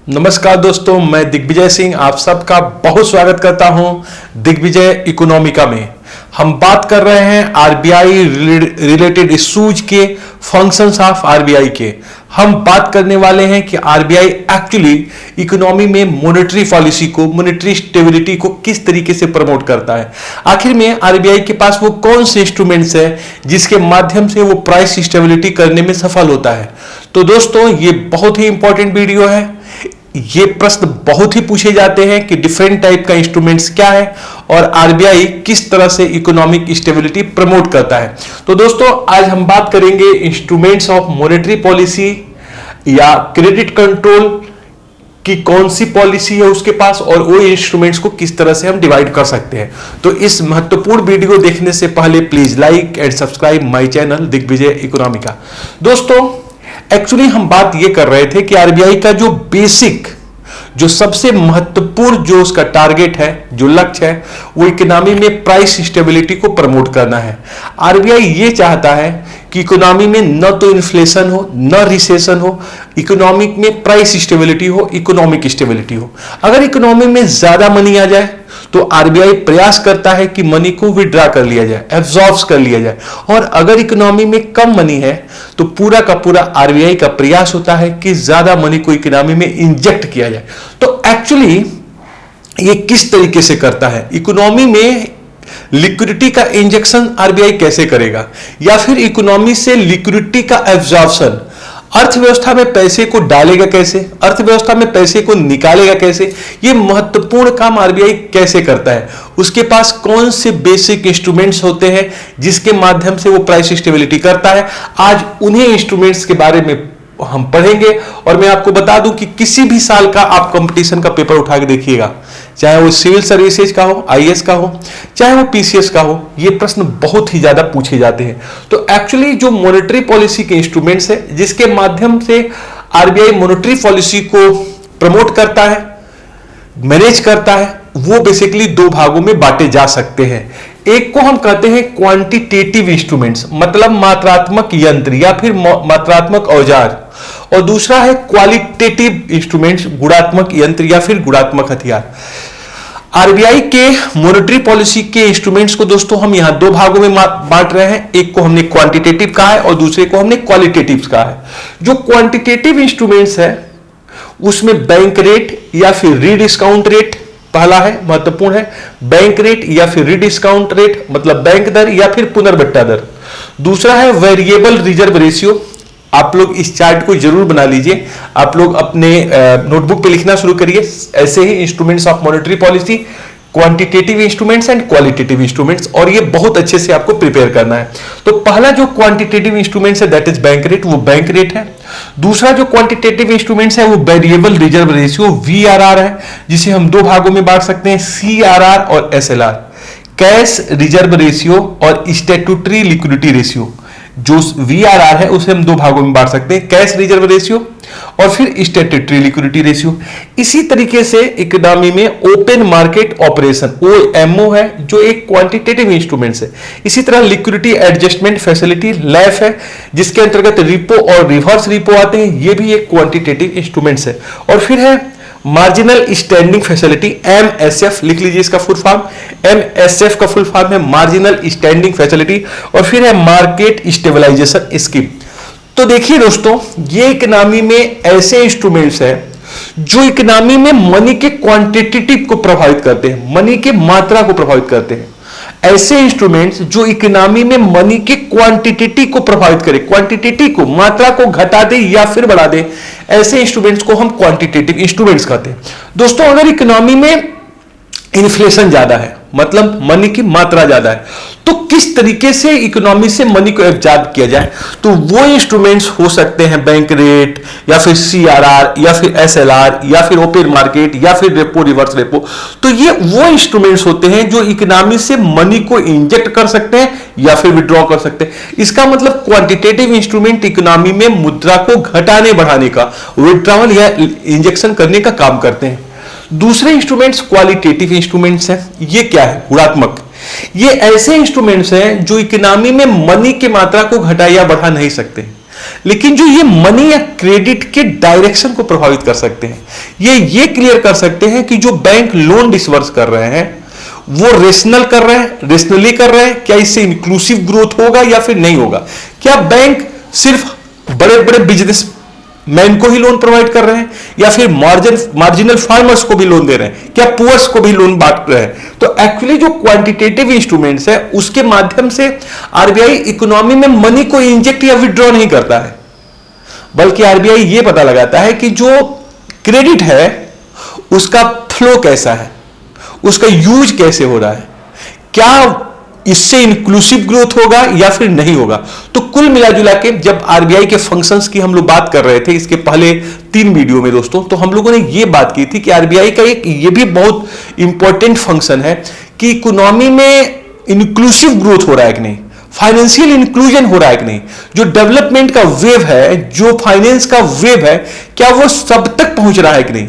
नमस्कार दोस्तों, मैं दिग्विजय सिंह आप सबका बहुत स्वागत करता हूं दिग्विजय इकोनॉमिका में। हम बात कर रहे हैं आरबीआई रिलेटेड इश्यूज के, फंक्शंस ऑफ आरबीआई के। हम बात करने वाले हैं कि आरबीआई एक्चुअली इकोनॉमी में मॉनेटरी पॉलिसी को, मॉनेटरी स्टेबिलिटी को किस तरीके से प्रमोट करता है। आखिर में आरबीआई के पास वो कौन से इंस्ट्रूमेंट्स है जिसके माध्यम से वो प्राइस स्टेबिलिटी करने में सफल होता है। तो दोस्तों, ये बहुत ही इंपॉर्टेंट वीडियो है। ये प्रश्न बहुत ही पूछे जाते हैं कि डिफरेंट टाइप का इंस्ट्रूमेंट्स क्या है और आरबीआई किस तरह से इकोनॉमिक स्टेबिलिटी प्रमोट करता है। तो दोस्तों, आज हम बात करेंगे इंस्ट्रूमेंट्स ऑफ मॉनेटरी पॉलिसी या क्रेडिट कंट्रोल की कौन सी पॉलिसी है उसके पास, और वो इंस्ट्रूमेंट्स को किस तरह से हम डिवाइड कर सकते हैं। तो इस महत्वपूर्ण वीडियो देखने से पहले please like and subscribe my channel Digvijay Economica. दोस्तों, एक्चुअली हम बात ये कर रहे थे कि आरबीआई का जो बेसिक, जो सबसे महत्वपूर्ण जो उसका टारगेट है, जो लक्ष्य है, वो इकोनॉमी में प्राइस स्टेबिलिटी को प्रमोट करना है। आरबीआई ये चाहता है कि इकोनॉमी में न तो इन्फ्लेशन हो, न रिसेशन हो, इकोनॉमिक में प्राइस स्टेबिलिटी हो, इकोनॉमिक स्टेबिलिटी हो। अगर इकोनॉमी में ज्यादा मनी आ जाए तो आरबीआई प्रयास करता है कि मनी को विड्रॉ कर लिया जाए, एब्जॉर्ब कर लिया जाए। और अगर इकोनॉमी में कम मनी है तो पूरा का पूरा आरबीआई का प्रयास होता है कि ज्यादा मनी को इकोनॉमी में इंजेक्ट किया जाए। तो एक्चुअली ये किस तरीके से करता है, इकोनॉमी में लिक्विडिटी का इंजेक्शन आरबीआई कैसे करेगा, या फिर इकोनॉमी से लिक्विडिटी का एब्जॉर्प्शन, अर्थव्यवस्था में पैसे को डालेगा कैसे, अर्थव्यवस्था में पैसे को निकालेगा कैसे, ये महत्वपूर्ण काम आरबीआई कैसे करता है, उसके पास कौन से बेसिक इंस्ट्रूमेंट्स होते हैं जिसके माध्यम से वो प्राइस स्टेबिलिटी करता है। आज उन्हीं इंस्ट्रूमेंट्स के बारे में हम पढ़ेंगे। और मैं आपको बता दूं कि किसी भी साल का आप कंपटीशन का पेपर उठा के देखिएगा, चाहे वो सिविल सर्विसेज का हो, आईएएस का हो, चाहे वो पीसीएस का हो, ये प्रश्न बहुत ही ज्यादा पूछे जाते हैं। तो एक्चुअली जो मॉनेटरी पॉलिसी के इंस्ट्रूमेंट्स है जिसके माध्यम से आरबीआई मॉनेटरी पॉलिसी को प्रमोट करता है, मैनेज करता है, वो बेसिकली दो भागों में बांटे जा सकते हैं। एक को हम कहते हैं क्वांटिटेटिव इंस्ट्रूमेंट्स, मतलब मात्रात्मक यंत्र या फिर मात्रात्मक औजार, और दूसरा है क्वालिटेटिव इंस्ट्रूमेंट्स, गुणात्मक यंत्र या फिर गुणात्मक हथियार। आरबीआई के मॉनेटरी पॉलिसी के इंस्ट्रूमेंट्स को दोस्तों हम यहां दो भागों में बांट रहे हैं। एक को हमने क्वांटिटेटिव कहा है और दूसरे को हमने क्वालिटेटिव कहा है। जो क्वांटिटेटिव इंस्ट्रूमेंट्स है उसमें बैंक रेट या फिर रीडिस्काउंट रेट पहला है, महत्वपूर्ण है। बैंक रेट या फिर रीडिस्काउंट रेट मतलब बैंक दर या फिर पुनर्बट्टा दर। दूसरा है वेरिएबल रिजर्व रेशियो। आप लोग इस चार्ट को जरूर बना लीजिए, आप लोग अपने नोटबुक पे लिखना शुरू करिए। ऐसे ही instruments of monetary policy, quantitative instruments and qualitative instruments, और ये बहुत अच्छे से आपको प्रिपेयर करना है। तो पहला जो क्वांटिटेटिव इंस्ट्रूमेंट्स है दैट इज बैंक रेट, वो बैंक रेट है। दूसरा जो क्वांटिटेटिव इंस्ट्रूमेंट्स है वो वेरिएबल रिजर्व रेशियो वीआरआर है, जिसे हम दो भागों में बांट सकते हैं, सीआरआर और एसएलआर, कैश रिजर्व रेशियो और स्टैट्यूटरी लिक्विडिटी रेशियो। जो वीआरआर है उसे हम दो भागों में बांट सकते हैं, कैश रिजर्व रेशियो और फिर स्टैट्यूटरी लिक्विडिटी रेशियो। इसी तरीके से इकोनॉमी में ओपन मार्केट ऑपरेशन, ओएमओ है, जो एक क्वांटिटेटिव इंस्ट्रूमेंट्स है। इसी तरह लिक्विडिटी एडजस्टमेंट फैसिलिटी, लैफ है, जिसके अंतर्गत रिपो और रिवर्स रिपो आते हैं, ये भी एक क्वांटिटेटिव इंस्ट्रूमेंट्स है। और फिर है मार्जिनल स्टैंडिंग फैसिलिटी, एमएसएफ, लिख लीजिए इसका फुल फॉर्म। एमएसएफ का फुल फॉर्म है मार्जिनल स्टैंडिंग फैसिलिटी। और फिर है मार्केट स्टेबलाइजेशन स्कीम। तो देखिए दोस्तों, ये इकोनॉमी में ऐसे इंस्ट्रूमेंट्स हैं जो इकोनॉमी में मनी के क्वांटिटेटिव को प्रभावित करते हैं, मनी के मात्रा को प्रभावित करते हैं। ऐसे इंस्ट्रूमेंट्स जो इकोनॉमी में मनी के क्वांटिटेटिव को प्रभावित करे, क्वांटिटेटिव को, मात्रा को घटा दे या फिर बढ़ा दे, ऐसे इंस्ट्रूमेंट्स को हम क्वांटिटेटिव इंस्ट्रूमेंट्स कहते हैं। दोस्तों, अगर इकोनॉमी में इन्फ्लेशन ज्यादा है, मतलब मनी की मात्रा ज्यादा है, तो किस तरीके से इकोनॉमी से मनी को एब्जॉर्ब किया जाए, तो वो इंस्ट्रूमेंट्स हो सकते हैं बैंक रेट या फिर सीआरआर या फिर एसएलआर या फिर ओपन मार्केट या फिर रेपो रिवर्स रेपो। तो ये वो इंस्ट्रूमेंट्स होते हैं जो इकोनॉमी से मनी को इंजेक्ट कर सकते हैं या फिर विड्रॉ कर सकते हैं। इसका मतलब क्वांटिटेटिव इंस्ट्रूमेंट इकोनॉमी में मुद्रा को घटाने बढ़ाने का, विड्रॉवल या इंजेक्शन करने का काम करते हैं। दूसरे इंस्ट्रूमेंट्स क्वालिटेटिव इंस्ट्रूमेंट्स हैं। ये क्या है? गुणात्मक। ये ऐसे इंस्ट्रूमेंट्स हैं जो इकोनॉमी में मनी की मात्रा को घटा या बढ़ा नहीं सकते। लेकिन जो ये मनी या क्रेडिट के डायरेक्शन को प्रभावित कर सकते हैं, ये क्लियर कर सकते हैं कि जो बैंक लोन डिसवर्स कर रहे हैं वो रेशनली कर रहे हैं, क्या इससे इंक्लूसिव ग्रोथ होगा या फिर नहीं होगा। क्या बैंक सिर्फ बड़े बड़े बिजनेस मैन को ही लोन प्रोवाइड कर रहे हैं या फिर मार्जिनल फार्मर्स को भी लोन दे रहे हैं, क्या पुअर्स को भी लोन बांट रहे हैं। तो एक्चुअली जो क्वांटिटेटिव इंस्ट्रूमेंट्स है उसके माध्यम से आरबीआई इकोनॉमी में मनी को इंजेक्ट या विड्रॉ नहीं करता है, बल्कि आरबीआई ये पता लगाता है कि जो क्रेडिट है उसका फ्लो कैसा है, उसका यूज कैसे हो रहा है, क्या इससे इंक्लूसिव ग्रोथ होगा या फिर नहीं होगा। तो कुल मिला जुला के जब आरबीआई के फंक्शंस की हम लोग बात कर रहे थे इसके पहले 3 वीडियो में दोस्तों, तो हम लोगों ने ये बात की थी कि आरबीआई का एक ये भी बहुत इंपॉर्टेंट फंक्शन है कि इकोनॉमी में इंक्लूसिव ग्रोथ हो रहा है कि नहीं, फाइनेंशियल इंक्लूजन हो रहा है कि नहीं, जो डेवलपमेंट का वेव है, जो फाइनेंस का वेव है, क्या वो सब तक पहुंच रहा है कि नहीं,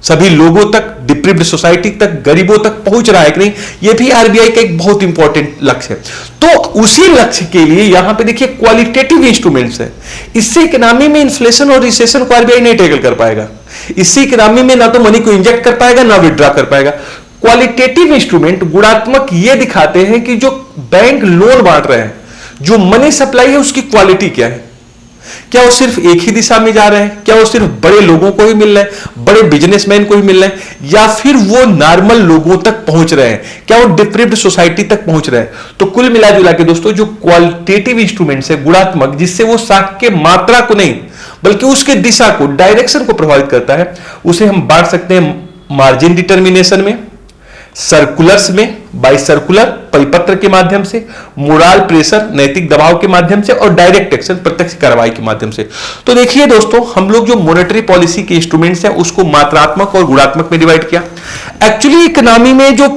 सभी लोगों तक, डिप्रिव्ड सोसाइटी तक, गरीबों तक पहुंच रहा है कि नहीं। यह भी आरबीआई का एक बहुत इंपॉर्टेंट लक्ष्य है। तो उसी लक्ष्य के लिए यहां पे देखिए क्वालिटेटिव इंस्ट्रूमेंट्स है। इससे इकोनॉमी में इन्फ्लेशन और रिसेशन को आरबीआई नहीं टैकल कर पाएगा। इससे इकोनॉमी में ना तो मनी को इंजेक्ट कर पाएगा ना विड्रॉ कर पाएगा। क्वालिटेटिव इंस्ट्रूमेंट गुणात्मक ये दिखाते हैं कि जो बैंक लोन बांट रहे हैं, जो मनी सप्लाई है उसकी क्वालिटी क्या है, क्या वो सिर्फ एक ही दिशा में जा रहे हैं, क्या वो सिर्फ बड़े लोगों को ही मिल रहे हैं, बड़े बिजनेसमैन को ही मिल रहे हैं, या फिर वो नॉर्मल लोगों तक पहुंच रहे हैं, क्या वो डिप्रिव्ड सोसाइटी तक पहुंच रहे हैं। तो कुल मिला जुला के दोस्तों जो क्वालिटेटिव इंस्ट्रूमेंट्स है गुणात्मक, जिससे वो साख के मात्रा को नहीं बल्कि उसके दिशा को, डायरेक्शन को प्रभावित करता है, उसे हम बांट सकते हैं मार्जिन डिटर्मिनेशन में, सर्कुलर्स में, बाई सर्कुलर परिपत्र के माध्यम से, मोरल प्रेशर नैतिक दबाव के माध्यम से, और डायरेक्ट एक्शन प्रत्यक्ष कार्रवाई के माध्यम से। तो देखिए दोस्तों, हम लोग जो मॉनेटरी पॉलिसी के इंस्ट्रूमेंट्स हैं उसको मात्रात्मक और गुणात्मक में डिवाइड किया। एक्चुअली इकोनॉमी में जो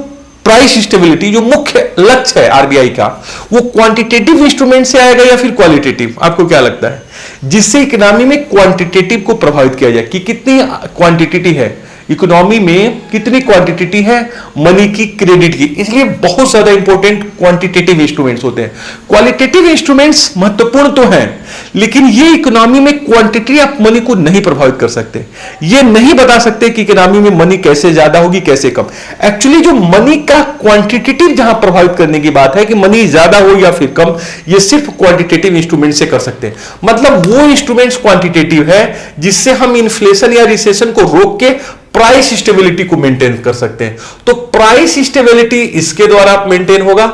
प्राइस स्टेबिलिटी जो मुख्य लक्ष्य है आरबीआई का, वो क्वांटिटेटिव इंस्ट्रूमेंट से आएगा या फिर क्वालिटेटिव, आपको क्या लगता है, जिससे इकोनॉमी में क्वांटिटेटिव को प्रभावित किया जाए कि कितनी क्वांटिटी है इकोनॉमी में, कितनी क्वांटिटी है मनी की, क्रेडिट की। इसलिए बहुत ज्यादा इंपॉर्टेंट क्वांटिटेटिव इंस्ट्रूमेंट्स होते हैं। क्वालिटेटिव इंस्ट्रूमेंट्स महत्वपूर्ण तो हैं, लेकिन ये इकोनॉमी में क्वांटिटी ऑफ मनी को नहीं प्रभावित कर सकते। ये नहीं बता सकते कि इकोनॉमी में मनी कैसे ज्यादा होगी कैसे कम। एक्चुअली जो मनी का क्वांटिटेटिव जहां प्रभावित करने की बात है कि मनी ज्यादा हो या फिर कम, ये सिर्फ क्वांटिटेटिव इंस्ट्रूमेंट से कर सकते हैं। मतलब वो इंस्ट्रूमेंट्स क्वांटिटेटिव है जिससे हम इन्फ्लेशन या रिसेशन को रोक के प्राइस स्टेबिलिटी को मेंटेन कर सकते हैं। तो प्राइस स्टेबिलिटी इसके द्वारा मेंटेन होगा,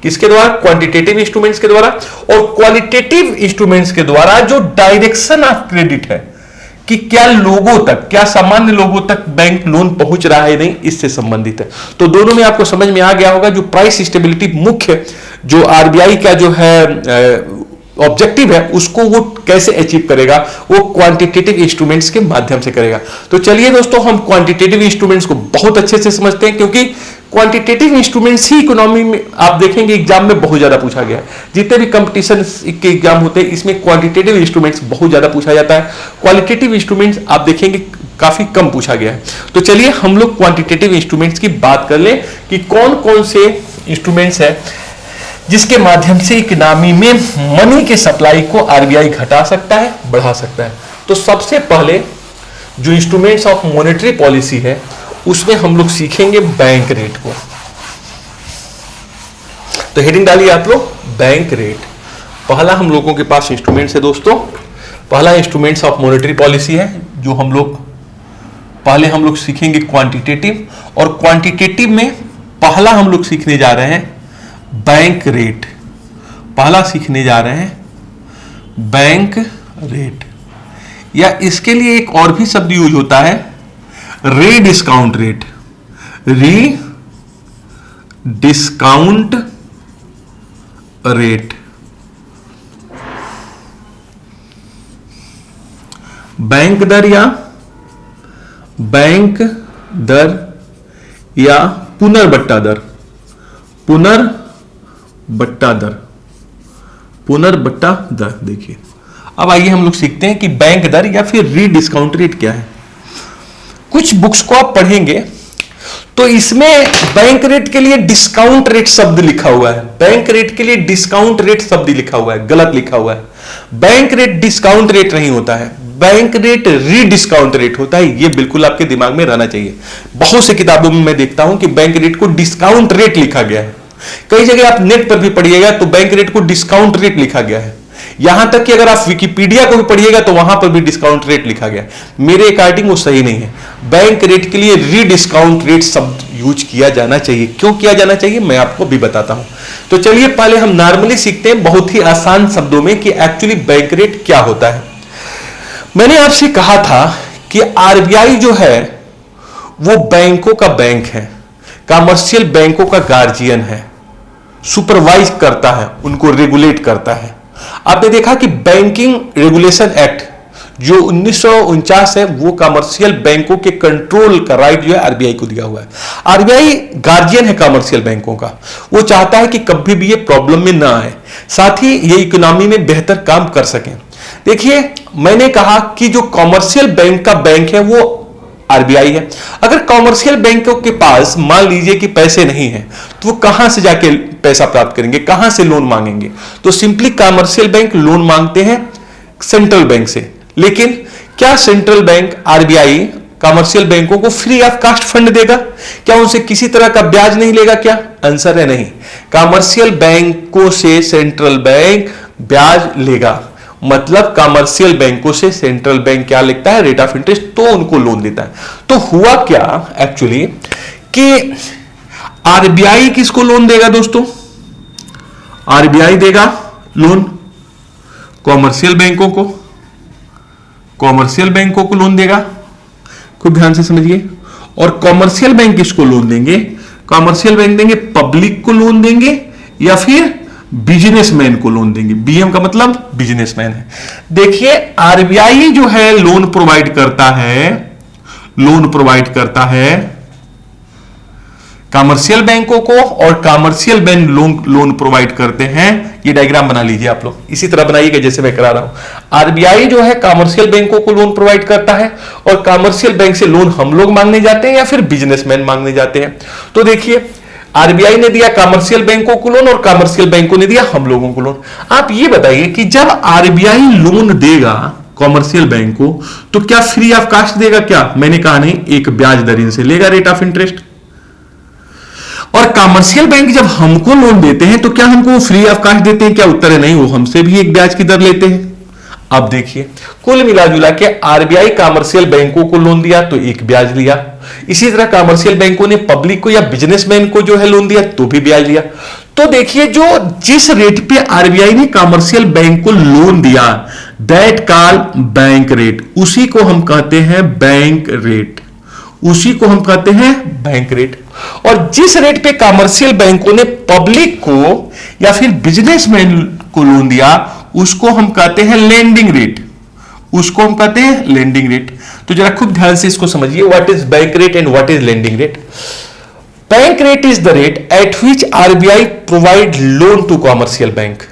किसके द्वारा, क्वांटिटेटिव इंस्ट्रूमेंट्स के द्वारा, और क्वालिटेटिव इंस्ट्रूमेंट्स के द्वारा जो डायरेक्शन ऑफ क्रेडिट है कि क्या लोगों तक, क्या सामान्य लोगों तक बैंक लोन पहुंच रहा है नहीं, इससे संबंधित है। तो दोनों में आपको समझ में आ गया होगा जो प्राइस स्टेबिलिटी मुख्य जो आरबीआई का जो है ऑब्जेक्टिव है उसको वो कैसे अचीव करेगा, वो क्वांटिटेटिव इंस्ट्रूमेंट्स के माध्यम से करेगा। तो चलिए दोस्तों, हम क्वांटिटेटिव इंस्ट्रूमेंट्स को बहुत अच्छे से समझते हैं, क्योंकि क्वांटिटेटिव इंस्ट्रूमेंट्स ही इकोनॉमी में आप देखेंगे एग्जाम में बहुत ज्यादा पूछा गया है। जितने भी कंपटीशन के एग्जाम होते हैं इसमें क्वांटिटेटिव इंस्ट्रूमेंट्स बहुत ज्यादा पूछा जाता है, क्वालिटेटिव इंस्ट्रूमेंट्स आप देखेंगे काफी कम पूछा गया है। तो चलिए हम लोग क्वांटिटेटिव इंस्ट्रूमेंट्स की बात कर लें कि कौन कौन से इंस्ट्रूमेंट्स है जिसके माध्यम से इकोनॉमी में मनी के सप्लाई को आरबीआई घटा सकता है, बढ़ा सकता है। तो सबसे पहले जो इंस्ट्रूमेंट्स ऑफ मॉनेटरी पॉलिसी है उसमें हम लोग सीखेंगे बैंक रेट को। तो हेडिंग डालिए आप लोग, बैंक रेट। पहला हम लोगों के पास इंस्ट्रूमेंट्स है दोस्तों, पहला इंस्ट्रूमेंट्स ऑफ मॉनेटरी पॉलिसी है जो हम लोग पहले हम लोग सीखेंगे क्वांटिटेटिव, और क्वांटिटेटिव में पहला हम लोग सीखने जा रहे हैं बैंक रेट। पहला सीखने जा रहे हैं बैंक रेट, या इसके लिए एक और भी शब्द यूज होता है री डिस्काउंट रेट। री डिस्काउंट रेट, बैंक दर या बैंक दर या पुनर्बट्टा दर, पुनर्बट्टा दर, पुनर्बट्टा दर। देखिए अब आइए हम लोग सीखते हैं कि बैंक दर या फिर री डिस्काउंट रेट क्या है। कुछ बुक्स को आप पढ़ेंगे तो इसमें बैंक रेट के लिए डिस्काउंट रेट शब्द लिखा हुआ है, बैंक रेट के लिए डिस्काउंट रेट शब्द लिखा हुआ है, गलत लिखा हुआ है। बैंक रेट डिस्काउंट रेट नहीं होता है, बैंक रेट रीडिस्काउंट रेट होता है। यह बिल्कुल आपके दिमाग में रहना चाहिए। बहुत से किताबों में मैं देखता हूं कि बैंक रेट को डिस्काउंट रेट लिखा गया है, कई जगह आप नेट पर भी पढ़िएगा तो बैंक रेट को डिस्काउंट रेट लिखा गया है, यहां तक कि अगर आप विकिपीडिया को भी पढ़िएगा तो वहां पर भी डिस्काउंट रेट लिखा गया है। मेरे अकॉर्डिंग वो सही नहीं है। बैंक रेट के लिए रीडिस्काउंट रेट शब्द यूज किया जाना चाहिए। क्यों किया जाना चाहिए मैं आपको भी बताता हूं। तो चलिए पहले हम नॉर्मली सीखते हैं बहुत ही आसान शब्दों में कि एक्चुअली बैंक रेट क्या होता है। मैंने आपसे कहा था कि आरबीआई जो है वो बैंकों का बैंक है, कमर्शियल बैंकों का गार्जियन है, सुपरवाइज करता है, उनको रेगुलेट करता है। आपने देखा कि बैंकिंग रेगुलेशन एक्ट जो 1949 है वो कमर्शियल बैंकों के कंट्रोल का राइट जो है आरबीआई को दिया हुआ है। आरबीआई गार्जियन है कमर्शियल बैंकों का। वो चाहता है कि कभी भी ये प्रॉब्लम में ना आए, साथ ही ये इकोनॉमी में बेहतर काम कर सकें। देखिए मैंने कहा कि जो कमर्शियल बैंक का बैंक है वो आरबीआई है। अगर कमर्शियल बैंकों के पास मान लीजिए कि पैसे नहीं है तो वो कहां से जाके पैसा प्राप्त करेंगे, कहां से लोन मांगेंगे? तो सिंपली कमर्शियल बैंक लोन मांगते हैं सेंट्रल बैंक से। लेकिन क्या सेंट्रल बैंक आरबीआई कमर्शियल बैंकों को फ्री ऑफ कॉस्ट फंड देगा? क्या उनसे किसी तरह का ब्याज नहीं लेगा? क्या आंसर है नहीं। कमर्शियल बैंकों से सेंट्रल बैंक ब्याज लेगा। मतलब कमर्शियल बैंकों से सेंट्रल बैंक क्या लेता है? रेट ऑफ इंटरेस्ट, तो उनको लोन देता है। तो हुआ क्या एक्चुअली कि आरबीआई किसको लोन देगा दोस्तों? आरबीआई देगा लोन कमर्शियल बैंकों को, कमर्शियल बैंकों को लोन देगा। खूब ध्यान से समझिए। और कमर्शियल बैंक किसको लोन देंगे? कमर्शियल बैंक देंगे पब्लिक को लोन देंगे या फिर बिजनेसमैन को लोन देंगे। बीएम का मतलब बिजनेसमैन है। देखिए आरबीआई जो है लोन प्रोवाइड करता है, लोन प्रोवाइड करता है कमर्शियल बैंकों को, और कमर्शियल बैंक लोन प्रोवाइड करते हैं। ये डायग्राम बना लीजिए आप लोग, इसी तरह बनाइएगा जैसे मैं करा रहा हूं। आरबीआई जो है कमर्शियल बैंकों को लोन प्रोवाइड करता है और कमर्शियल बैंक से लोन हम लोग मांगने जाते हैं या फिर बिजनेसमैन मांगने जाते हैं। तो देखिए आरबीआई ने दिया कमर्शियल बैंकों को लोन और कमर्शियल बैंकों ने दिया हम लोगों को लोन। आप ये बताइए कि जब आरबीआई लोन देगा कमर्शियल बैंक को तो क्या फ्री ऑफ कॉस्ट देगा? क्या मैंने कहा नहीं, एक ब्याज दर से लेगा, रेट ऑफ इंटरेस्ट। और कमर्शियल बैंक जब हमको लोन देते हैं तो क्या हमको फ्री ऑफ कॉस्ट देते हैं? क्या उत्तर है नहीं, वो हमसे भी एक ब्याज की दर लेते हैं। अब देखिए कुल मिलाजुला के आरबीआई कमर्शियल बैंकों को लोन दिया तो एक ब्याज लिया, इसी तरह कमर्शियल बैंकों ने पब्लिक को या बिजनेसमैन को जो है लोन दिया तो भी ब्याज लिया। तो देखिए जो जिस रेट पे आरबीआई ने कमर्शियल बैंक को लोन दिया दैट कॉल बैंक रेट, उसी को हम कहते हैं बैंक रेट, उसी को हम कहते हैं बैंक रेट। और जिस रेट पे कमर्शियल बैंकों ने पब्लिक को या फिर बिजनेसमैन को लोन दिया उसको हम कहते हैं लेंडिंग रेट, उसको हम कहते हैं लेंडिंग रेट। तो जरा खूब ध्यान से इसको समझिए, what is bank rate and what is lending rate. Bank rate is the rate at which RBI provide loan to commercial bank.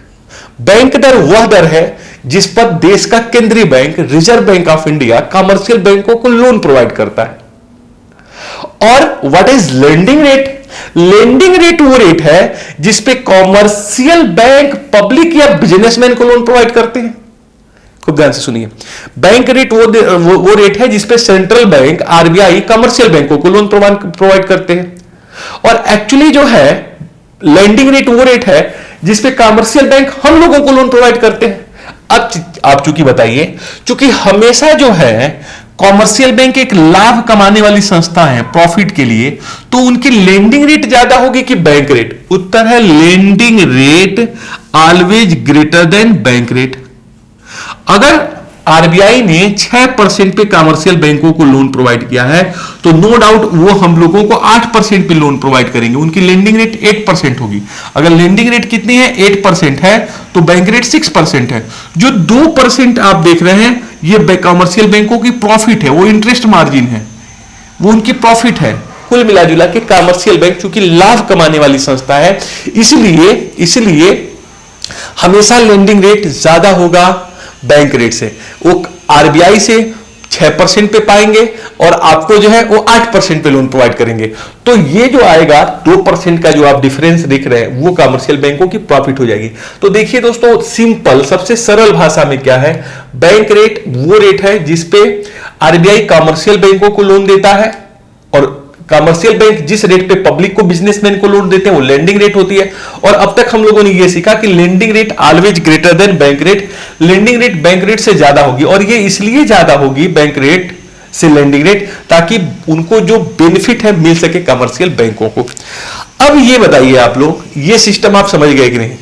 Bank दर वह दर है जिस पर देश का केंद्रीय bank reserve bank of India commercial बैंकों को लोन प्रोवाइड करता है। और what is lending rate? Lending rate वो रेट है जिसपे कॉमर्शियल बैंक पब्लिक या बिजनेसमैन को लोन प्रोवाइड करते हैं। खूब ध्यान से सुनिए, बैंक रेट वो रेट है जिसपे सेंट्रल बैंक आरबीआई कमर्शियल बैंकों को लोन प्रोवाइड करते हैं। और एक्चुअली जो है लेंडिंग रेट वो रेट है जिसपे कमर्शियल बैंक हम लोगों को लोन प्रोवाइड करते हैं। अब आप चूंकि बताइए, चूंकि हमेशा जो है कॉमर्शियल बैंक एक लाभ कमाने वाली संस्था है प्रॉफिट के लिए, तो उनकी लेंडिंग रेट ज्यादा होगी कि बैंक रेट? उत्तर है lending rate always greater than bank rate. अगर आरबीआई ने 6% पे कमर्शियल बैंकों को लोन प्रोवाइड किया है तो नो डाउट वो हम लोगों को 8% पे लोन प्रोवाइड करेंगे, उनकी लेंडिंग रेट 8% होगी। अगर लेंडिंग रेट कितनी है? 8% है तो बैंक रेट 6% है। जो 2% आप देख रहे हैं ये कमर्शियल बैंकों की प्रॉफिट है, वो इंटरेस्ट मार्जिन है, वो उनकी प्रॉफिट है। कुल मिला जुला के कमर्शियल बैंक चूंकि लाभ कमाने वाली संस्था है इसलिए हमेशा लेंडिंग रेट ज्यादा होगा बैंक रेट से। वो आरबीआई से 6% पे पाएंगे और आपको जो है वो 8% पे लोन प्रोवाइड करेंगे। तो ये जो आएगा 2% का जो आप डिफरेंस देख रहे हैं वो कमर्शियल बैंकों की प्रॉफिट हो जाएगी। तो देखिए दोस्तों, सिंपल सबसे सरल भाषा में क्या है, बैंक रेट वो रेट है जिसपे आरबीआई कमर्शियल बैंकों को लोन देता है, और कमर्शियल बैंक जिस रेट पे पब्लिक को, बिजनेसमैन को लोन देते हैं वो लेंडिंग रेट होती है। और अब तक हम लोगों ने ये सीखा कि lending rate always greater than bank rate, lending rate bank rate से ज्यादा होगी, और ये इसलिए ज्यादा होगी बैंक रेट से लेंडिंग रेट, ताकि उनको जो बेनिफिट है मिल सके कमर्शियल बैंकों को। अब ये बताइए आप लोग, ये सिस्टम आप समझ गए कि नहीं?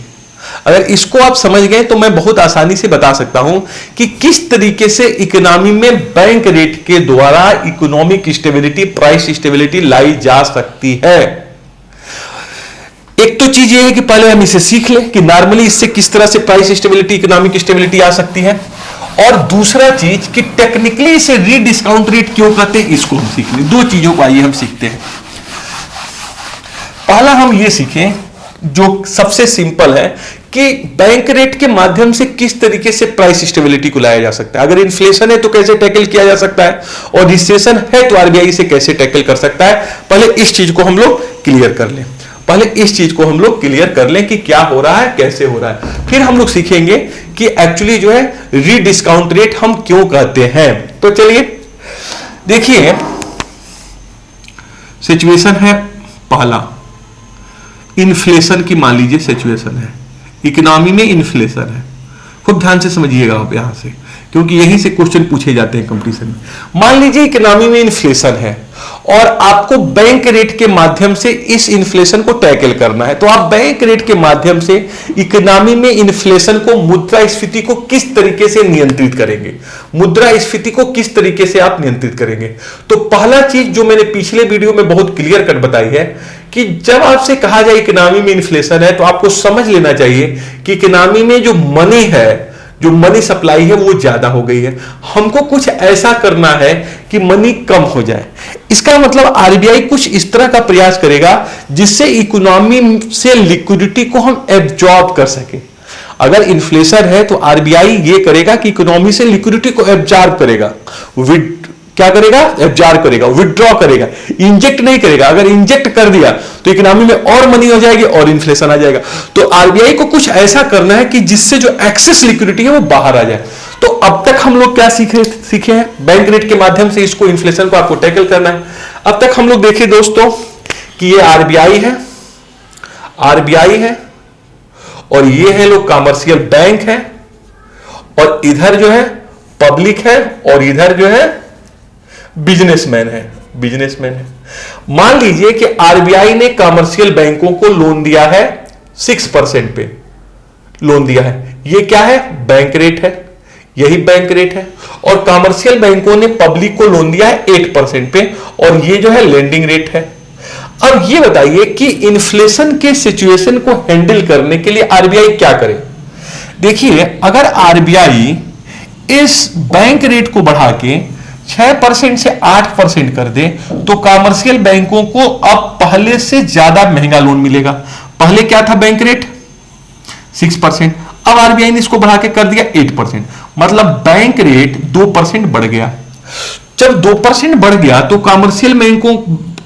अगर इसको आप समझ गए तो मैं बहुत आसानी से बता सकता हूं कि किस तरीके से इकोनॉमी में बैंक रेट के द्वारा इकोनॉमिक स्टेबिलिटी, प्राइस स्टेबिलिटी लाई जा सकती है। एक तो चीज ये है कि पहले हम इसे सीख लें कि नॉर्मली इससे किस तरह से प्राइस स्टेबिलिटी, इकोनॉमिक स्टेबिलिटी आ सकती है, और दूसरा चीज कि टेक्निकली इसे रीडिस्काउंट रेट क्यों कहते हैं, इसको हम सीख लें। दो चीजों को आइए हम सीखते हैं। पहला हम ये सीखें जो सबसे सिंपल है कि बैंक रेट के माध्यम से किस तरीके से प्राइस स्टेबिलिटी को लाया जा सकता है। अगर इन्फ्लेशन है तो कैसे टैकल किया जा सकता है, और रिसेशन है तो आरबीआई इसे कैसे टैकल कर सकता है। पहले इस चीज को हम लोग क्लियर कर लें, पहले इस चीज को हम लोग क्लियर कर लें कि क्या हो रहा है, कैसे हो रहा है, फिर हम लोग सीखेंगे कि एक्चुअली जो है रीडिस्काउंट रेट हम क्यों कहते हैं। तो चलिए देखिए, सिचुएशन है पहला, इन्फ्लेशन की मान लीजिए सिचुएशन है, इकोनॉमी में इन्फ्लेशन है। खूब ध्यान से समझिएगा आप यहां से, क्योंकि यहीं से क्वेश्चन पूछे जाते हैं कंपटीशन में। मान लीजिए इकोनॉमी में इन्फ्लेशन है और आपको बैंक रेट के माध्यम से इस इन्फ्लेशन को टैकल करना है। तो आप बैंक रेट के माध्यम से इकोनॉमी में इन्फ्लेशन को, मुद्रास्फीति को किस तरीके से नियंत्रित करेंगे, मुद्रास्फीति को किस तरीके से आप नियंत्रित करेंगे। तो पहला चीज जो मैंने पिछले वीडियो में बहुत क्लियर कट बताई है कि जब आपसे कहा जाए इकोनॉमी में इन्फ्लेशन है, तो आपको समझ लेना चाहिए कि इकोनॉमी में जो मनी है, जो मनी सप्लाई है वो ज्यादा हो गई है। हमको कुछ ऐसा करना है कि मनी कम हो जाए। इसका मतलब आरबीआई कुछ इस तरह का प्रयास करेगा जिससे इकोनॉमी से लिक्विडिटी को हम एब्जॉर्ब कर सके। अगर इन्फ्लेशन है तो आरबीआई ये करेगा कि इकोनॉमी से लिक्विडिटी को एब्जॉर्ब करेगा, क्या करेगा, एब्जॉर्ब करेगा, विथड्रॉ करेगा, इंजेक्ट नहीं करेगा। अगर इंजेक्ट कर दिया तो इकोनॉमी में और मनी हो जाएगी और इन्फ्लेशन आ जाएगा। तो आरबीआई को कुछ ऐसा करना है कि जिससे जो एक्सेस लिक्विडिटी है वो बाहर आ जाए। तो अब तक हम लोग क्या सीखे हैं, बैंक रेट के माध्यम से इसको, इन्फ्लेशन को आपको टैकल करना है। अब तक हम लोग देखे दोस्तों कि ये आरबीआई है, आरबीआई है, और ये है लोग कमर्शियल बैंक है, और इधर जो है पब्लिक है, और इधर जो है बिजनेसमैन है, बिजनेसमैन है। मान लीजिए कि आरबीआई ने कमर्शियल बैंकों को लोन दिया है 6% पे लोन दिया है। ये क्या है, बैंक रेट है, यही बैंक रेट है। और कमर्शियल बैंकों ने पब्लिक को लोन दिया है 8% पे, और ये जो है लेंडिंग रेट है। अब ये बताइए कि इन्फ्लेशन के सिचुएशन को हैंडल करने के लिए आरबीआई क्या करे। देखिए, अगर आरबीआई इस बैंक रेट को बढ़ा के 6% से 8% कर दे तो कमर्शियल बैंकों को अब पहले से ज्यादा महंगा लोन मिलेगा। पहले क्या था बैंक रेट 6%, अब आरबीआई ने इसको बढ़ा के कर दिया 8%, मतलब बैंक रेट 2% बढ़ गया। जब 2% बढ़ गया तो कमर्शियल बैंकों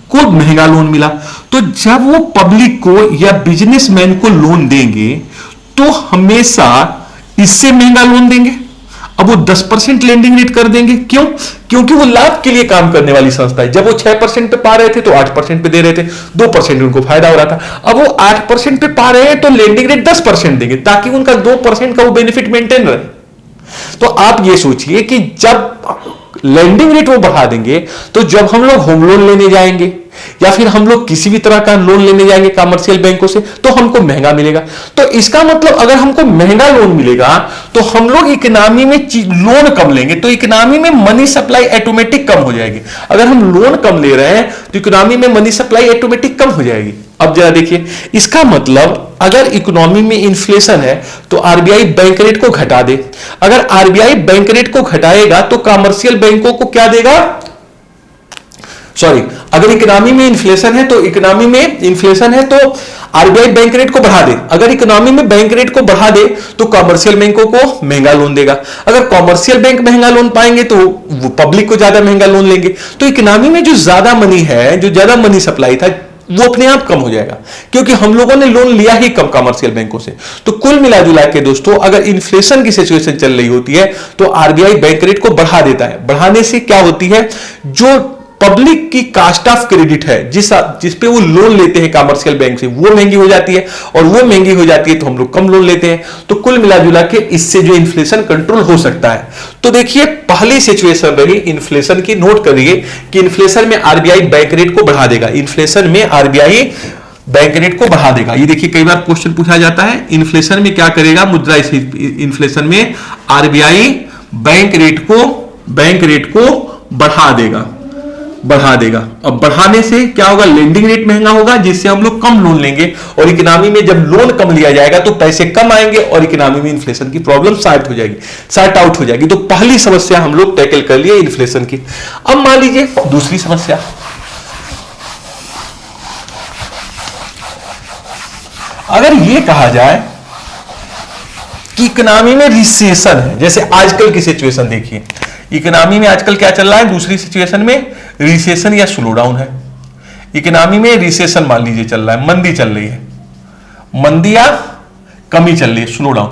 को महंगा लोन मिला। तो जब वो पब्लिक को या बिजनेसमैन को लोन देंगे तो हमेशा इससे महंगा लोन देंगे। अब वो 10% लेंडिंग रेट कर देंगे, क्यों? क्योंकि वो लाभ के लिए काम करने वाली संस्था है। जब वो 6% पे पा रहे थे तो 8% पे दे रहे थे, 2% उनको फायदा हो रहा था। अब वो 8% पे पा रहे हैं तो लेंडिंग रेट 10% देंगे, ताकि उनका 2% का वो बेनिफिट मेंटेन रहे। तो आप ये सोचिए कि जब लेंडिंग रेट वो बढ़ा देंगे तो जब हम लोग होम लोन लेने जाएंगे या फिर हम लोग किसी भी तरह का लोन लेने जाएंगे कमर्शियल बैंकों से तो हमको महंगा मिलेगा। तो इसका मतलब अगर हमको महंगा लोन मिलेगा तो हम लोग इकोनॉमी में लोन कम लेंगे, तो इकोनॉमी में मनी सप्लाई ऑटोमेटिक कम हो जाएगी। अगर हम लोन कम ले रहे हैं तो इकोनॉमी में मनी सप्लाई ऑटोमेटिक कम हो जाएगी। अब जरा देखिए, इसका मतलब अगर इकोनॉमी में इन्फ्लेशन है तो आरबीआई बैंक रेट को घटा दे। अगर आरबीआई बैंक रेट को घटाएगा तो कमर्शियल बैंकों को क्या देगा, सॉरी, अगर इकोनॉमी में इन्फ्लेशन है तो आरबीआई बैंक रेट को बढ़ा दे। अगर इकोनॉमी में बैंक रेट को बढ़ा दे तो कॉमर्शियल बैंकों को महंगा लोन देगा। अगर कॉमर्शियल बैंक महंगा लोन पाएंगे तो वो पब्लिक को ज्यादा महंगा लोन लेंगे। तो इकोनॉमी में जो ज्यादा मनी है, जो ज्यादा मनी सप्लाई था, वो अपने आप कम हो जाएगा, क्योंकि हम लोगों ने लोन लिया ही कम कमर्शियल बैंकों से। तो कुल मिला जुला के दोस्तों, अगर इन्फ्लेशन की सिचुएशन चल रही होती है तो आरबीआई बैंक रेट को बढ़ा देता है। बढ़ाने से क्या होती है, जो पब्लिक की कास्ट ऑफ क्रेडिट है, जिस पे वो लोन लेते हैं कमर्शियल बैंक से, वो महंगी हो जाती है, और वो महंगी हो जाती है तो हम लोग कम लोन लेते हैं। तो कुल मिला जुला के इससे जो इन्फ्लेशन कंट्रोल हो सकता है। तो देखिए, पहली सिचुएशन रही इन्फ्लेशन की, नोट करिए कि इन्फ्लेशन में आरबीआई बैंक रेट को बढ़ा देगा। इन्फ्लेशन में आरबीआई बैंक रेट को बढ़ा देगा। ये देखिए, कई बार क्वेश्चन पूछा जाता है, इन्फ्लेशन में क्या करेगा मुद्रा, इन्फ्लेशन में आरबीआई बैंक रेट को बढ़ा देगा। अब बढ़ाने से क्या होगा, लेंडिंग रेट महंगा होगा, जिससे हम लोग कम लोन लेंगे, और इकोनॉमी में जब लोन कम लिया जाएगा तो पैसे कम आएंगे और इकोनॉमी में इन्फ्लेशन की प्रॉब्लम सॉर्ट आउट हो जाएगी। तो पहली समस्या हम लोग टैकल कर लिए इन्फ्लेशन की। अब मान लीजिए दूसरी समस्या, अगर यह कहा जाए कि इकोनॉमी में रिसेशन है, जैसे आजकल की सिचुएशन देखिए, इकोनॉमी में आजकल क्या चल रहा है, दूसरी सिचुएशन में रिसेशन या स्लो डाउन है। इकोनॉमी में रिसेशन मान लीजिए चल रहा है, मंदी चल रही है, मंदी या कमी चल रही है, स्लो डाउन।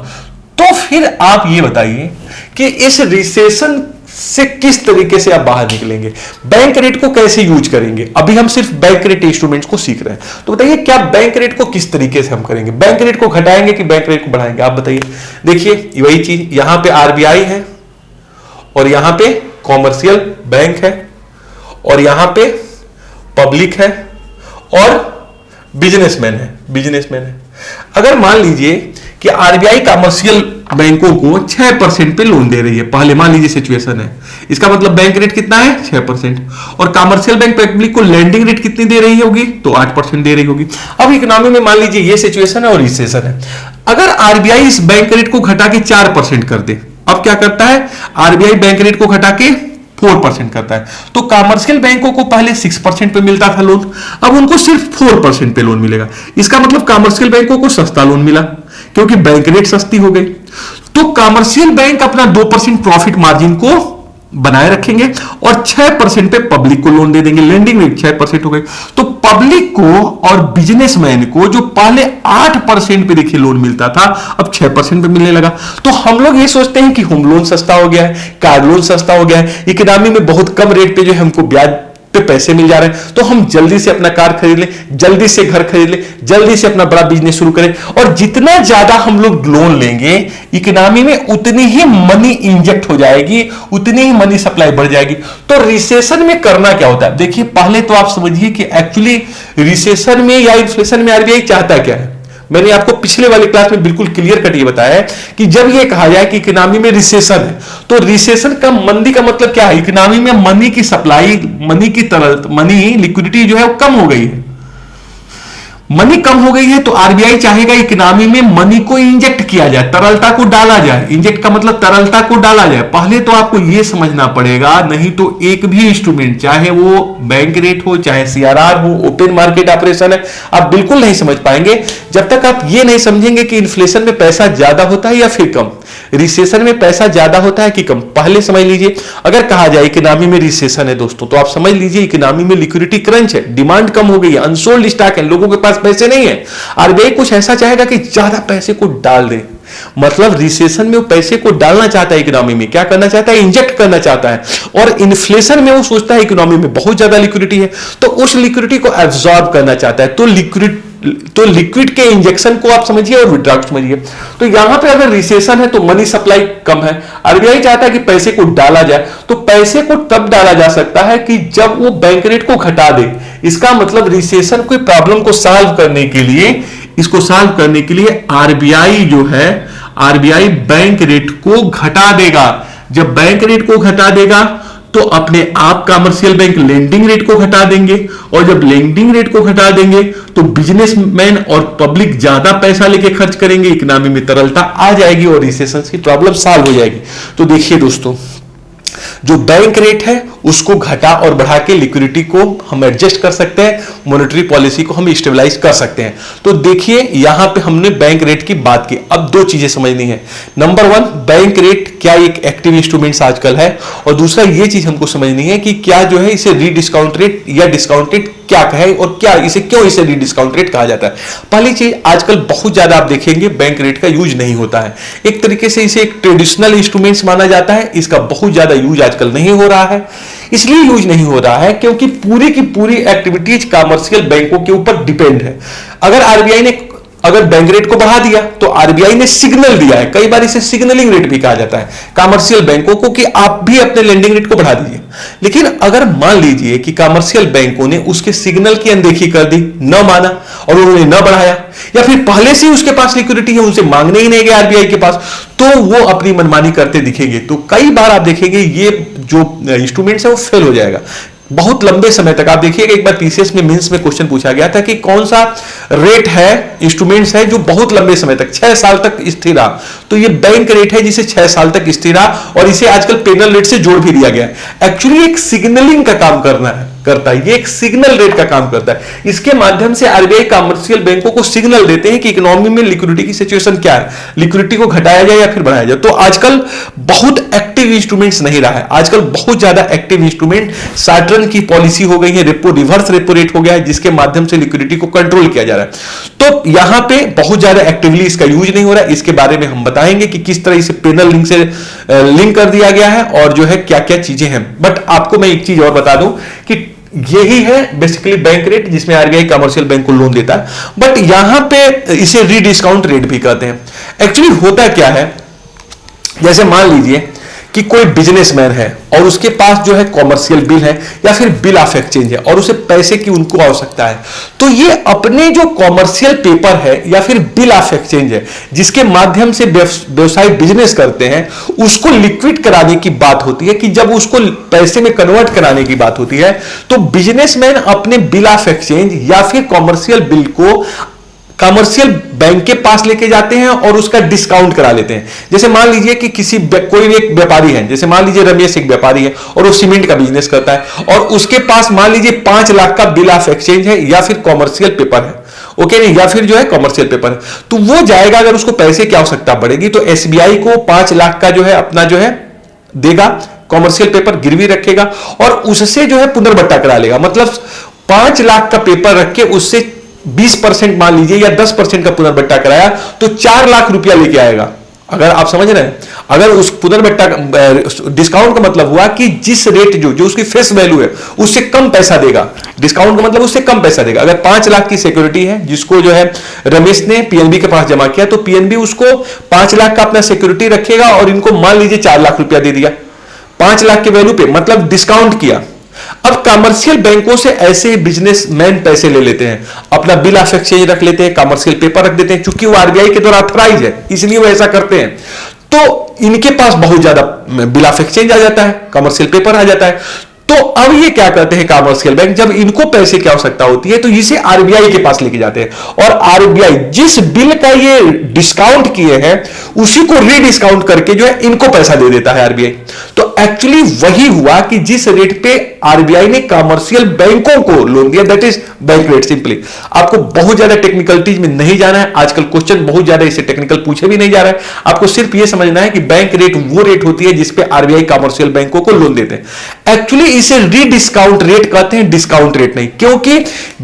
तो फिर आप ये बताइए कि इस रिसेशन से किस तरीके से आप बाहर निकलेंगे, बैंक रेट को कैसे यूज करेंगे। अभी हम सिर्फ बैंक रेट इंस्ट्रूमेंट्स को सीख रहे हैं, तो बताइए क्या बैंक रेट को किस तरीके से हम करेंगे, बैंक रेट को घटाएंगे कि बैंक रेट को बढ़ाएंगे, आप बताइए। देखिए, वही चीज, यहां पे आरबीआई है और यहां पे कॉमर्शियल बैंक है और यहां पे पब्लिक है और बिजनेसमैन है। अगर मान लीजिए कि आरबीआई कमर्शियल बैंकों को 6% पे लोन दे रही है, पहले मान लीजिए सिचुएशन है, इसका मतलब बैंक रेट कितना है, 6%, और कमर्शियल बैंक पब्लिक को लेंडिंग रेट कितनी दे रही होगी, तो 8% दे रही होगी। अब इकोनॉमी में मान लीजिए ये सिचुएशन है और रिसेशन है। अगर आरबीआई इस बैंक रेट को घटा के 4% कर दे, अब क्या करता है, आरबीआई बैंक रेट को घटा के 4% करता है। तो कमर्शियल बैंकों को पहले 6% पे मिलता था लोन, अब उनको सिर्फ 4% पे लोन मिलेगा। इसका मतलब कमर्शियल बैंकों को सस्ता लोन मिला, क्योंकि बैंक रेट सस्ती हो गई। तो कमर्शियल बैंक अपना 2% प्रॉफिट मार्जिन को बनाए रखेंगे और 6% पे पब्लिक को लोन दे देंगे, लेंडिंग रेट 6% हो गई। तो पब्लिक को और बिजनेसमैन को जो पहले 8% पे देखिए लोन मिलता था, अब 6% पे मिलने लगा। तो हम लोग ये सोचते हैं कि होम लोन सस्ता हो गया है, कार लोन सस्ता हो गया है, इकोनॉमी में बहुत कम रेट पे जो है हमको ब्याज पे पैसे मिल जा रहे हैं, तो हम जल्दी से अपना कार खरीद लें, जल्दी से घर खरीद लें, जल्दी से अपना बड़ा बिजनेस शुरू करें। और जितना ज्यादा हम लोग लोन लेंगे इकोनॉमी में, उतनी ही मनी इंजेक्ट हो जाएगी, उतनी ही मनी सप्लाई बढ़ जाएगी। तो रिसेशन में करना क्या होता है, देखिए पहले तो आप समझिए कि एक्चुअली रिसेशन में या इन्फ्लेशन में आरबीआई चाहता क्या है। मैंने आपको पिछले वाले क्लास में बिल्कुल क्लियर कट ये बताया है कि जब ये कहा जाए कि इकोनॉमी में रिसेशन है, तो रिसेशन का, मंदी का मतलब क्या है, इकोनॉमी में मनी की सप्लाई, मनी लिक्विडिटी जो है वो कम हो गई है। मनी कम हो गई है तो आरबीआई चाहेगा इकोनॉमी में मनी को इंजेक्ट किया जाए, तरलता को डाला जाए। इंजेक्ट का मतलब तरलता को डाला जाए। पहले तो आपको यह समझना पड़ेगा, नहीं तो एक भी इंस्ट्रूमेंट, चाहे वो बैंक रेट हो, चाहे सीआरआर हो, ओपन मार्केट ऑपरेशन है, आप बिल्कुल नहीं समझ पाएंगे जब तक आप ये नहीं समझेंगे कि इन्फ्लेशन में पैसा ज्यादा होता है या फिर कम, रिसेशन में पैसा ज्यादा होता है कि कम। पहले समझ लीजिए, अगर कहा जाए इकोनॉमी में रिसेशन है दोस्तों, तो आप समझ लीजिए इकोनॉमी में लिक्विडिटी क्रंच है, डिमांड कम हो गई है, अनसोल्ड स्टॉक है, लोगों के पास पैसे नहीं है। आरबीआई कुछ ऐसा चाहेगा कि ज्यादा पैसे को डाल दे, मतलब रिसेशन में वो पैसे को डालना चाहता है इकोनॉमी में, क्या करना चाहता है, इंजेक्ट करना चाहता है। और इन्फ्लेशन में वो सोचता है इकोनॉमी में बहुत ज्यादा लिक्विडिटी है, तो उस लिक्विडिटी को एब्जॉर्ब करना चाहता है। तो लिक्विड के इंजेक्शन को आप समझिए और विड्रॉ समझिए। तो यहां पे अगर रिसेशन है तो मनी सप्लाई कम है, आरबीआई चाहता है कि पैसे को डाला जाए। तो पैसे को तब डाला जा सकता है कि जब वो बैंक रेट को घटा दे। इसका मतलब रिसेशन की प्रॉब्लम को सॉल्व करने के लिए, इसको सॉल्व करने के लिए आरबीआई जो है, आरबीआई बैंक रेट को घटा देगा। जब बैंक रेट को घटा देगा तो अपने आप कमर्शियल बैंक लेंडिंग रेट को घटा देंगे, और जब लेंडिंग रेट को घटा देंगे तो बिजनेसमैन और पब्लिक ज्यादा पैसा लेके खर्च करेंगे, इकोनॉमी में तरलता आ जाएगी और रिसेशन की प्रॉब्लम सॉल्व हो जाएगी। तो देखिए दोस्तों, जो बैंक रेट है उसको घटा और बढ़ा के लिक्विडिटी को हम एडजस्ट कर सकते हैं, मॉनेटरी पॉलिसी को हम स्टेबलाइज कर सकते हैं। तो देखिए यहां पे हमने बैंक रेट की बात की। अब दो चीजें समझनी है। नंबर वन, बैंक रेट क्या एक एक्टिव इंस्ट्रूमेंट्स आजकल है, और दूसरा ये चीज हमको समझनी है कि क्या जो है इसे रीडिस्काउंट रेट या डिस्काउंट रेट क्या कहे, और क्या इसे क्यों इसे रीडिस्काउंट रेट कहा जाता है। पहली चीज, आजकल बहुत ज्यादा आप देखेंगे बैंक रेट का यूज नहीं होता है। एक तरीके से इसे एक ट्रेडिशनल इंस्ट्रूमेंट्स माना जाता है, इसका बहुत ज्यादा यूज आजकल नहीं हो रहा है। इसलिए यूज नहीं हो रहा है क्योंकि पूरी की पूरी एक्टिविटीज कमर्शियल बैंकों के ऊपर डिपेंड है। अगर आरबीआई ने अगर बैंक रेट को बढ़ा दिया तो आरबीआई ने सिग्नल दिया है, कई बार इसे सिग्नलिंग रेट भी कहा जाता है कमर्शियल बैंकों को, कि आप भी अपने लेंडिंग रेट को बढ़ा दीजिए। लेकिन अगर मान लीजिए कि कमर्शियल बैंकों ने उसके सिग्नल की अनदेखी कर दी, न माना और उन्होंने न बढ़ाया, या फिर पहले से उसके पास लिक्विडिटी है, उनसे मांगने ही नहीं गए आरबीआई के पास, तो वो अपनी मनमानी करते दिखेंगे। तो कई बार आप देखेंगे ये जो इंस्ट्रूमेंट्स है वो फेल हो जाएगा बहुत लंबे समय तक। आप देखिएगा एक बार पीसीएस में मेंस में क्वेश्चन पूछा गया था कि कौन सा रेट है, इंस्ट्रूमेंट्स है जो बहुत लंबे समय तक 6 साल तक स्थिर रहा, तो ये बैंक रेट है जिसे 6 साल तक स्थिर रहा, और इसे आजकल पेनल रेट से जोड़ भी दिया गया है। एक्चुअली एक सिग्नलिंग का काम करता है, ये एक सिग्नल रेट का काम करता है। इसके माध्यम से आरबीआई कमर्शियल बैंकों को सिग्नल देते हैं कि इकोनॉमी में लिक्विडिटी की सिचुएशन क्या है, लिक्विडिटी को घटाया जाए या फिर बढ़ाया जाए। तो आजकल बहुत एक्टिव इंस्ट्रूमेंट्स नहीं रहा है, आजकल बहुत ज्यादा एक्टिव इंस्ट्रूमेंट शॉर्ट रन की पॉलिसी हो गई है, रेपो रिवर्स रेपो रेट हो गया है, जिसके माध्यम से लिक्विडिटी को कंट्रोल किया जा रहा है। तो यहां पे बहुत ज्यादा एक्टिवली इसका यूज नहीं हो रहा है। इसके बारे में हम बताएंगे कि किस तरह इसे पेनल लिंक से लिंक कर दिया गया है और जो है क्या क्या चीजें हैं। बट आपको मैं एक चीज और बता दूं कि यही है बेसिकली बैंक रेट जिसमें आरबीआई कमर्शियल बैंक को लोन देता है, बट यहां पे इसे रीडिस्काउंट रेट भी कहते हैं। एक्चुअली होता क्या है, जैसे मान लीजिए कि कोई बिजनेसमैन है और उसके पास जो है कॉमर्शियल बिल है या फिर बिल ऑफ एक्सचेंज है और उसे पैसे की उनको आवश्यकता है, तो ये अपने जो कॉमर्शियल पेपर है या फिर बिल ऑफ एक्सचेंज है जिसके माध्यम से व्यवसाय बिजनेस करते हैं, उसको लिक्विड कराने की बात होती है, कि जब उसको पैसे में कन्वर्ट कराने की बात होती है तो बिजनेसमैन अपने बिल ऑफ एक्सचेंज या फिर कॉमर्शियल बिल को कमर्शियल बैंक के पास लेके जाते हैं और उसका डिस्काउंट करा लेते हैं। जैसे मान लीजिए कि कोई एक व्यापारी है, जैसे मान लीजिए रमेश एक व्यापारी है और वो सीमेंट का बिजनेस करता है और उसके पास मान लीजिए 5 लाख का बिल ऑफ एक्सचेंज है या फिर कॉमर्शियल पेपर है, ओके नहीं, या फिर जो है कॉमर्शियल पेपर है, तो वो जाएगा, अगर उसको पैसे की आवश्यकता पड़ेगी तो एसबीआई को 5 लाख का जो है अपना जो है देगा, कॉमर्शियल पेपर गिरवी रखेगा और उससे जो है पुनर्बट्टा करा लेगा। मतलब 5 लाख का पेपर रख के उससे 20% मान लीजिए या 10% का पुनर्बट्टा कराया तो 4 लाख रुपया लेके आएगा। अगर आप समझ रहे हैं, अगर उस पुनर्बट्टा डिस्काउंट का मतलब हुआ कि जिस रेट जो उसकी फेस वैल्यू है उससे कम पैसा देगा, डिस्काउंट का मतलब उससे कम पैसा देगा। अगर 5 लाख की सिक्योरिटी है जिसको जो है रमेश ने पीएनबी के पास जमा किया, तो पीएनबी उसको 5 लाख का अपना सिक्योरिटी रखेगा और इनको मान लीजिए 4 लाख रुपया दे दिया 5 लाख के वैल्यू पे, मतलब डिस्काउंट किया। अब कमर्शियल बैंकों से ऐसे बिजनेसमैन पैसे ले लेते हैं, अपना बिल ऑफ एक्सचेंज रख लेते हैं, कमर्शियल पेपर रख देते हैं, क्योंकि वो आरबीआई के द्वारा ऑथराइज है इसलिए वो ऐसा करते हैं। तो इनके पास बहुत ज्यादा बिल ऑफ एक्सचेंज आ जाता है, कमर्शियल पेपर आ जाता है। तो अब ये क्या करते हैं कमर्शियल बैंक, जब इनको पैसे की आवश्यकता होती है तो इसे आरबीआई के पास लेके जाते हैं और आरबीआई जिस बिल का ये डिस्काउंट किए हैं उसी को रीडिस्काउंट करके जो है इनको पैसा दे देता है आरबीआई। तो एक्चुअली वही हुआ कि जिस रेट पे आरबीआई ने कमर्शियल बैंकों को लोन दिया, that is bank rate. Simply आपको बहुत ज्यादा टेक्निकलिटीज में नहीं जाना है, आजकल क्वेश्चन बहुत ज्यादा इसे टेक्निकल पूछे भी नहीं जा रहा है, आपको सिर्फ यह समझना है कि बैंक रेट वो रेट होती है जिसपे आरबीआई कमर्शियल बैंकों को लोन देते हैं। एक्चुअली इसे रीडिस्काउंट रेट कहते हैं, डिस्काउंट रेट नहीं, क्योंकि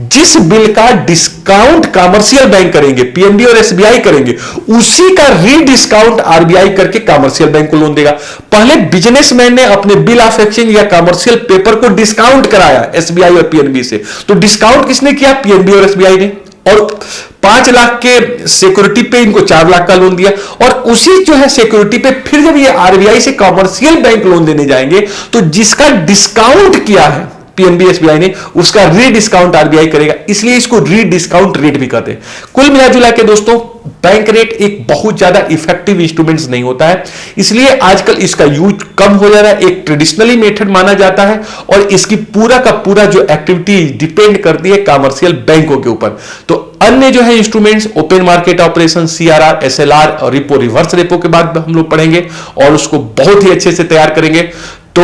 जिस बिल का डिस्काउंट कमर्शियल बैंक करेंगे, पीएनबी और एसबीआई करेंगे, उसी का रीडिस्काउंट आरबीआई करके कमर्शियल बैंक को लोन देगा। पहले बिजनेसमैन ने अपने बिल ऑफ एक्सचेंज या कमर्शियल पेपर को डिस्काउंट कराया एसबीआई और पीएनबी से, तो डिस्काउंट किसने किया? पीएनबी और एसबीआई ने, और 5 लाख के सिक्योरिटी पे इनको 4 लाख का लोन दिया। और उसी जो है सिक्योरिटी पे फिर जब ये आरबीआई से कमर्शियल बैंक लोन देने जाएंगे तो जिसका डिस्काउंट किया है पीएनबी एसबीआई ने, उसका रीडिस्काउंट आरबीआई करेगा, इसलिए इसको रीडिस्काउंट रेट भी कहते हैं। कुल मिलाजुला के दोस्तों बैंक रेट एक बहुत ज्यादा इफेक्टिव इंस्ट्रूमेंट्स नहीं होता है, इसलिए आजकल इसका यूज कम हो जा रहा है, एक ट्रेडिशनली मेथड माना जाता है और इसकी पूरा का पूरा जो एक्टिविटी डिपेंड करती है कमर्शियल बैंकों के ऊपर। तो अन्य जो है instruments open market operation, CRR, SLR और रिपो रिवर्स रेपो के बाद हम लोग पढ़ेंगे और उसको बहुत ही अच्छे से तैयार करेंगे। तो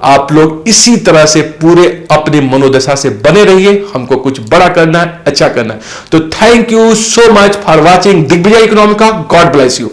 आप लोग इसी तरह से पूरे अपनी मनोदशा से बने रहिए। हमको कुछ बड़ा करना है, अच्छा करना है। तो thank you so much for watching Digvijay Economica. God bless you.